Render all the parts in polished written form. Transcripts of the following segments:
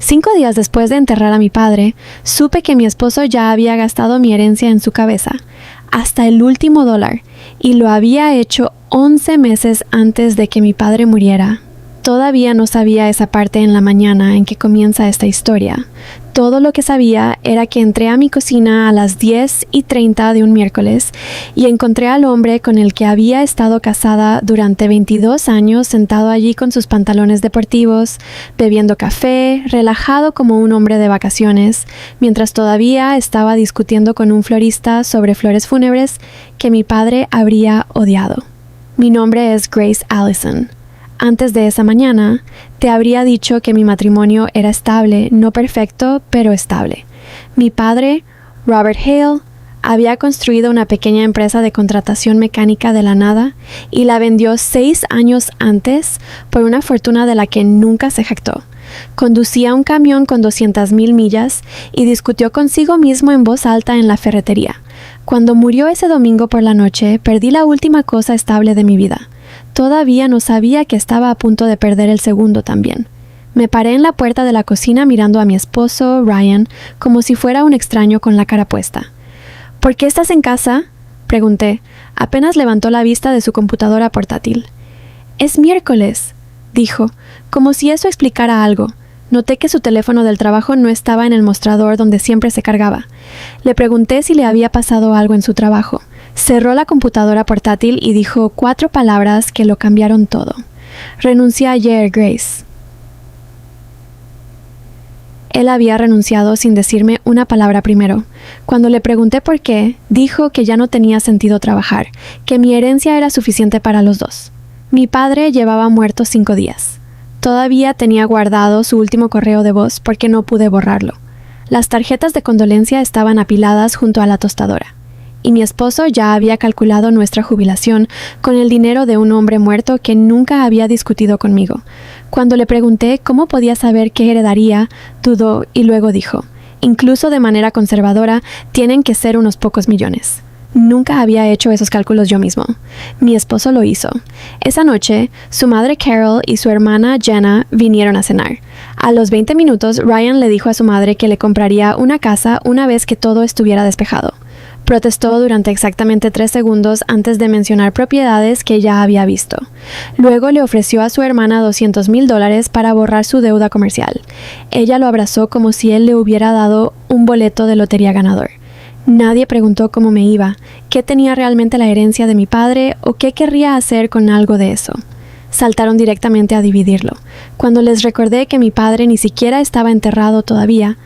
5 días después de enterrar a mi padre, supe que mi esposo ya había gastado mi herencia en su cabeza, hasta el último dólar, y lo había hecho 11 meses antes de que mi padre muriera. Todavía no sabía esa parte en la mañana en que comienza esta historia. Todo lo que sabía era que entré a mi cocina a las 10:30 de un miércoles y encontré al hombre con el que había estado casada durante 22 años sentado allí con sus pantalones deportivos, bebiendo café, relajado como un hombre de vacaciones, mientras todavía estaba discutiendo con un florista sobre flores fúnebres que mi padre habría odiado. Mi nombre es Grace Allison. Antes de esa mañana, te habría dicho que mi matrimonio era estable, no perfecto, pero estable. Mi padre, Robert Hale, había construido una pequeña empresa de contratación mecánica de la nada y la vendió 6 años antes por una fortuna de la que nunca se jactó. Conducía un camión con 200,000 millas y discutió consigo mismo en voz alta en la ferretería. Cuando murió ese domingo por la noche, perdí la última cosa estable de mi vida. Todavía no sabía que estaba a punto de perder el segundo también. Me paré en la puerta de la cocina mirando a mi esposo, Ryan, como si fuera un extraño con la cara puesta. ¿Por qué estás en casa?, pregunté. Apenas levantó la vista de su computadora portátil. Es miércoles, dijo, como si eso explicara algo. Noté que su teléfono del trabajo no estaba en el mostrador donde siempre se cargaba. Le pregunté si le había pasado algo en su trabajo. Cerró la computadora portátil y dijo 4 palabras que lo cambiaron todo. Renuncié ayer, Grace. Él había renunciado sin decirme una palabra primero. Cuando le pregunté por qué, dijo que ya no tenía sentido trabajar, que mi herencia era suficiente para los dos. Mi padre llevaba muerto 5 días. Todavía tenía guardado su último correo de voz porque no pude borrarlo. Las tarjetas de condolencia estaban apiladas junto a la tostadora. Y mi esposo ya había calculado nuestra jubilación con el dinero de un hombre muerto que nunca había discutido conmigo. Cuando le pregunté cómo podía saber qué heredaría, dudó y luego dijo, incluso de manera conservadora, tienen que ser unos pocos millones. Nunca había hecho esos cálculos yo mismo. Mi esposo lo hizo. Esa noche, su madre Carol y su hermana Jenna vinieron a cenar. A los 20 minutos, Ryan le dijo a su madre que le compraría una casa una vez que todo estuviera despejado. Protestó durante exactamente 3 segundos antes de mencionar propiedades que ya había visto. Luego le ofreció a su hermana $200,000 para borrar su deuda comercial. Ella lo abrazó como si él le hubiera dado un boleto de lotería ganador. Nadie preguntó cómo me iba, qué tenía realmente la herencia de mi padre o qué querría hacer con algo de eso. Saltaron directamente a dividirlo. Cuando les recordé que mi padre ni siquiera estaba enterrado todavía,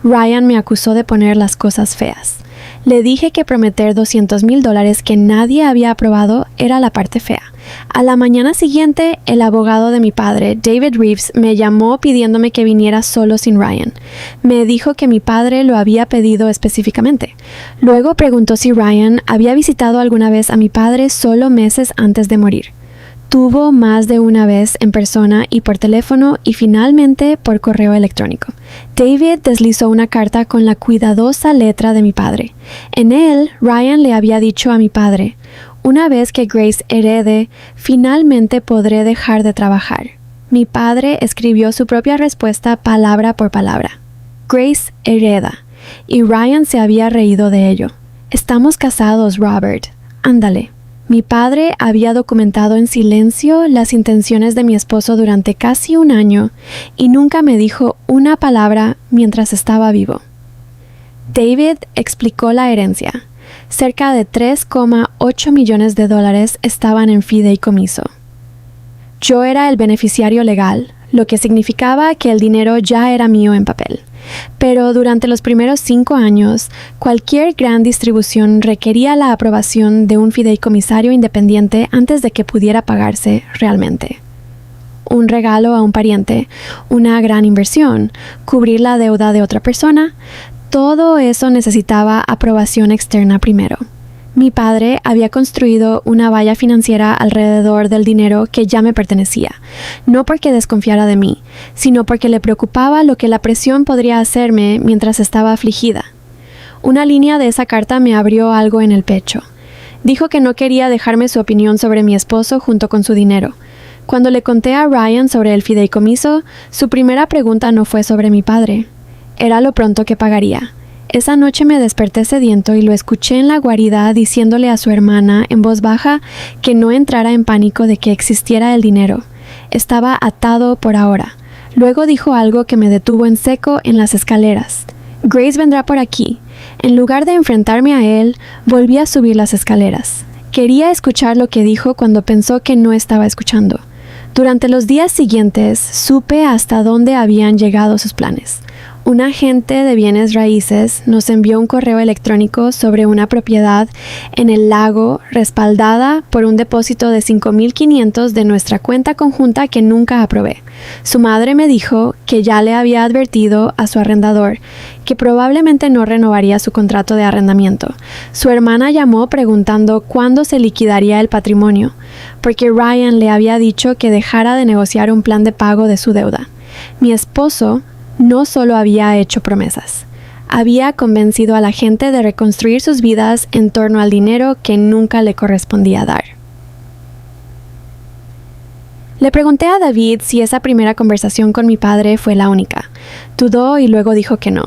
Ryan me acusó de poner las cosas feas. Le dije que prometer $200,000 que nadie había aprobado era la parte fea. A la mañana siguiente, el abogado de mi padre, David Reeves, me llamó pidiéndome que viniera solo sin Ryan. Me dijo que mi padre lo había pedido específicamente. Luego preguntó si Ryan había visitado alguna vez a mi padre solo meses antes de morir. Tuvo más de una vez en persona y por teléfono y finalmente por correo electrónico. David deslizó una carta con la cuidadosa letra de mi padre. En él, Ryan le había dicho a mi padre, una vez que Grace herede, finalmente podré dejar de trabajar. Mi padre escribió su propia respuesta palabra por palabra. Grace hereda. Y Ryan se había reído de ello. Estamos casados, Robert. Ándale. Mi padre había documentado en silencio las intenciones de mi esposo durante casi 1 año y nunca me dijo una palabra mientras estaba vivo. David explicó la herencia. Cerca de $3,8 millones estaban en fideicomiso. Yo era el beneficiario legal, lo que significaba que el dinero ya era mío en papel. Pero durante los primeros 5 años, cualquier gran distribución requería la aprobación de un fideicomisario independiente antes de que pudiera pagarse realmente. Un regalo a un pariente, una gran inversión, cubrir la deuda de otra persona, todo eso necesitaba aprobación externa primero. Mi padre había construido una valla financiera alrededor del dinero que ya me pertenecía, no porque desconfiara de mí, sino porque le preocupaba lo que la presión podría hacerme mientras estaba afligida. Una línea de esa carta me abrió algo en el pecho. Dijo que no quería dejarme su opinión sobre mi esposo junto con su dinero. Cuando le conté a Ryan sobre el fideicomiso, su primera pregunta no fue sobre mi padre. Era lo pronto que pagaría. Esa noche me desperté sediento y lo escuché en la guarida diciéndole a su hermana en voz baja que no entrara en pánico de que existiera el dinero. Estaba atado por ahora. Luego dijo algo que me detuvo en seco en las escaleras. Grace vendrá por aquí. En lugar de enfrentarme a él, volví a subir las escaleras. Quería escuchar lo que dijo cuando pensó que no estaba escuchando. Durante los días siguientes, supe hasta dónde habían llegado sus planes. Un agente de bienes raíces nos envió un correo electrónico sobre una propiedad en el lago respaldada por un depósito de $5,500 de nuestra cuenta conjunta que nunca aprobé. Su madre me dijo que ya le había advertido a su arrendador que probablemente no renovaría su contrato de arrendamiento. Su hermana llamó preguntando cuándo se liquidaría el patrimonio, porque Ryan le había dicho que dejara de negociar un plan de pago de su deuda. Mi esposo no solo había hecho promesas, había convencido a la gente de reconstruir sus vidas en torno al dinero que nunca le correspondía dar. Le pregunté a David si esa primera conversación con mi padre fue la única. Dudó y luego dijo que no.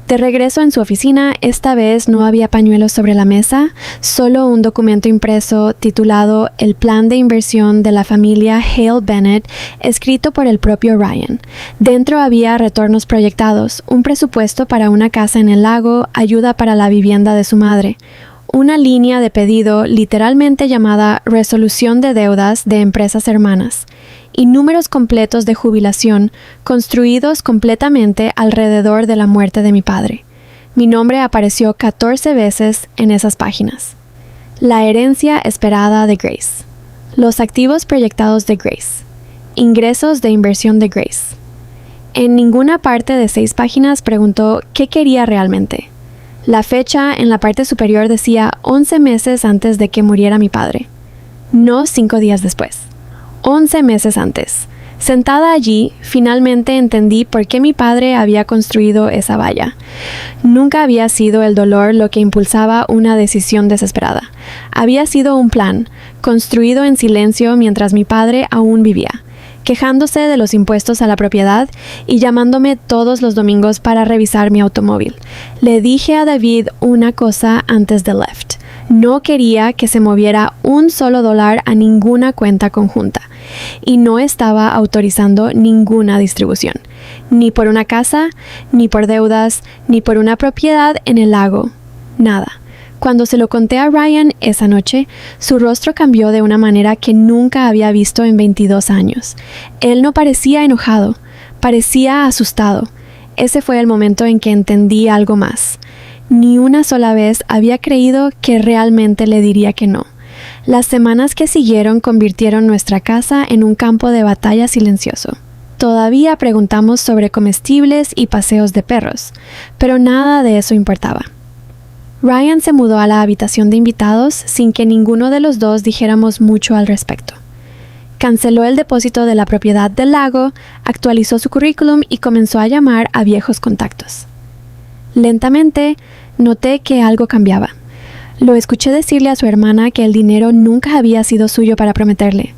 De regreso en su oficina, esta vez no había pañuelos sobre la mesa, solo un documento impreso titulado El Plan de Inversión de la Familia Hale Bennett, escrito por el propio Ryan. Dentro había retornos proyectados, un presupuesto para una casa en el lago, ayuda para la vivienda de su madre, una línea de pedido literalmente llamada Resolución de Deudas de Empresas Hermanas, y números completos de jubilación construidos completamente alrededor de la muerte de mi padre. Mi nombre apareció 14 veces en esas páginas. La herencia esperada de Grace. Los activos proyectados de Grace. Ingresos de inversión de Grace. En ninguna parte de 6 páginas preguntó qué quería realmente. La fecha en la parte superior decía 11 meses antes de que muriera mi padre. No 5 días después. 11 meses antes. Sentada allí, finalmente entendí por qué mi padre había construido esa valla. Nunca había sido el dolor lo que impulsaba una decisión desesperada. Había sido un plan, construido en silencio mientras mi padre aún vivía, quejándose de los impuestos a la propiedad y llamándome todos los domingos para revisar mi automóvil. Le dije a David una cosa antes de Left. No quería que se moviera un solo dólar a ninguna cuenta conjunta y no estaba autorizando ninguna distribución, ni por una casa, ni por deudas, ni por una propiedad en el lago, nada. Cuando se lo conté a Ryan esa noche, su rostro cambió de una manera que nunca había visto en 22 años. Él no parecía enojado, parecía asustado. Ese fue el momento en que entendí algo más. Ni una sola vez había creído que realmente le diría que no. Las semanas que siguieron convirtieron nuestra casa en un campo de batalla silencioso. Todavía preguntamos sobre comestibles y paseos de perros, pero nada de eso importaba. Ryan se mudó a la habitación de invitados sin que ninguno de los dos dijéramos mucho al respecto. Canceló el depósito de la propiedad del lago, actualizó su currículum y comenzó a llamar a viejos contactos. Lentamente, noté que algo cambiaba. Lo escuché decirle a su hermana que el dinero nunca había sido suyo para prometerle.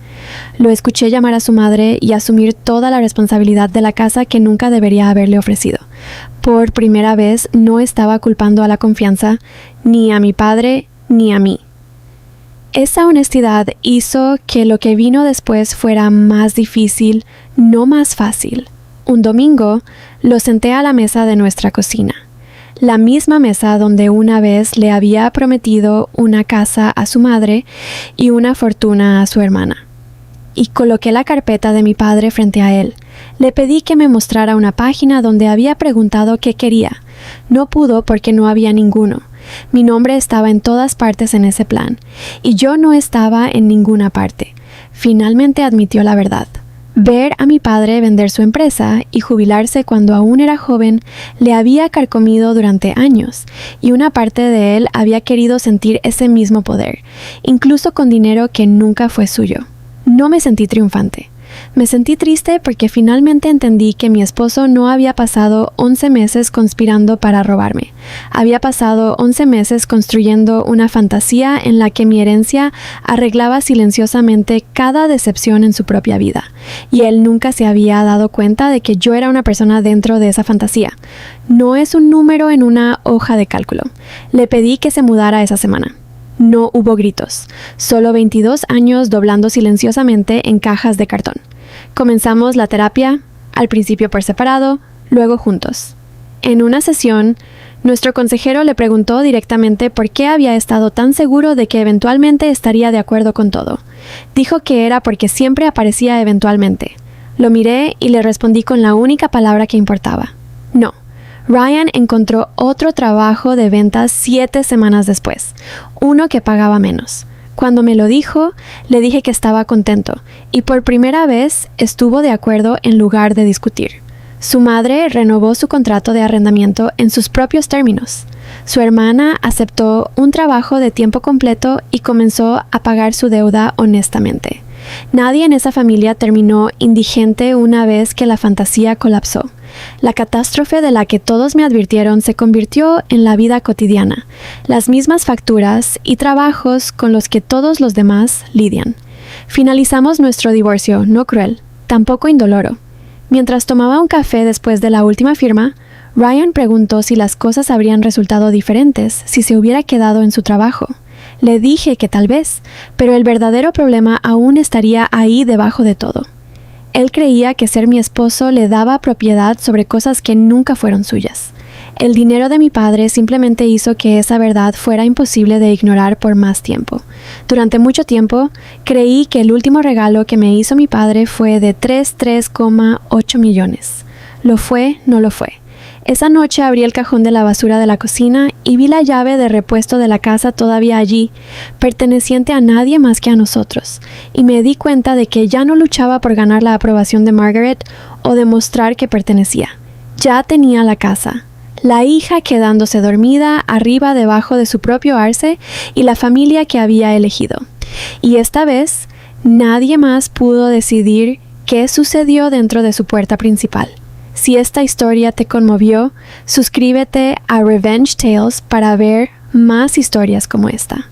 Lo escuché llamar a su madre y asumir toda la responsabilidad de la casa que nunca debería haberle ofrecido. Por primera vez no estaba culpando a la confianza, ni a mi padre, ni a mí. Esa honestidad hizo que lo que vino después fuera más difícil, no más fácil. Un domingo, lo senté a la mesa de nuestra cocina. La misma mesa donde una vez le había prometido una casa a su madre y una fortuna a su hermana. Y coloqué la carpeta de mi padre frente a él. Le pedí que me mostrara una página donde había preguntado qué quería. No pudo porque no había ninguno. Mi nombre estaba en todas partes en ese plan, y yo no estaba en ninguna parte. Finalmente admitió la verdad. Ver a mi padre vender su empresa y jubilarse cuando aún era joven le había carcomido durante años, y una parte de él había querido sentir ese mismo poder, incluso con dinero que nunca fue suyo. No me sentí triunfante. Me sentí triste porque finalmente entendí que mi esposo no había pasado 11 meses conspirando para robarme. Había pasado 11 meses construyendo una fantasía en la que mi herencia arreglaba silenciosamente cada decepción en su propia vida. Y él nunca se había dado cuenta de que yo era una persona dentro de esa fantasía. No es un número en una hoja de cálculo. Le pedí que se mudara esa semana. No hubo gritos, solo 22 años doblando silenciosamente en cajas de cartón. Comenzamos la terapia, al principio por separado, luego juntos. En una sesión, nuestro consejero le preguntó directamente por qué había estado tan seguro de que eventualmente estaría de acuerdo con todo. Dijo que era porque siempre aparecía eventualmente. Lo miré y le respondí con la única palabra que importaba: no. Ryan encontró otro trabajo de ventas 7 semanas después, uno que pagaba menos. Cuando me lo dijo, le dije que estaba contento, y por primera vez estuvo de acuerdo en lugar de discutir. Su madre renovó su contrato de arrendamiento en sus propios términos. Su hermana aceptó un trabajo de tiempo completo y comenzó a pagar su deuda honestamente. Nadie en esa familia terminó indigente una vez que la fantasía colapsó. La catástrofe de la que todos me advirtieron se convirtió en la vida cotidiana, las mismas facturas y trabajos con los que todos los demás lidian. Finalizamos nuestro divorcio, no cruel, tampoco indoloro. Mientras tomaba un café después de la última firma, Ryan preguntó si las cosas habrían resultado diferentes si se hubiera quedado en su trabajo. Le dije que tal vez, pero el verdadero problema aún estaría ahí debajo de todo. Él creía que ser mi esposo le daba propiedad sobre cosas que nunca fueron suyas. El dinero de mi padre simplemente hizo que esa verdad fuera imposible de ignorar por más tiempo. Durante mucho tiempo, creí que el último regalo que me hizo mi padre fue de 3,8 millones. ¿Lo fue? No lo fue. Esa noche abrí el cajón de la basura de la cocina y vi la llave de repuesto de la casa todavía allí, perteneciente a nadie más que a nosotros, y me di cuenta de que ya no luchaba por ganar la aprobación de Margaret o demostrar que pertenecía. Ya tenía la casa, la hija quedándose dormida arriba debajo de su propio arce y la familia que había elegido. Y esta vez, nadie más pudo decidir qué sucedió dentro de su puerta principal. Si esta historia te conmovió, suscríbete a Revenge Tales para ver más historias como esta.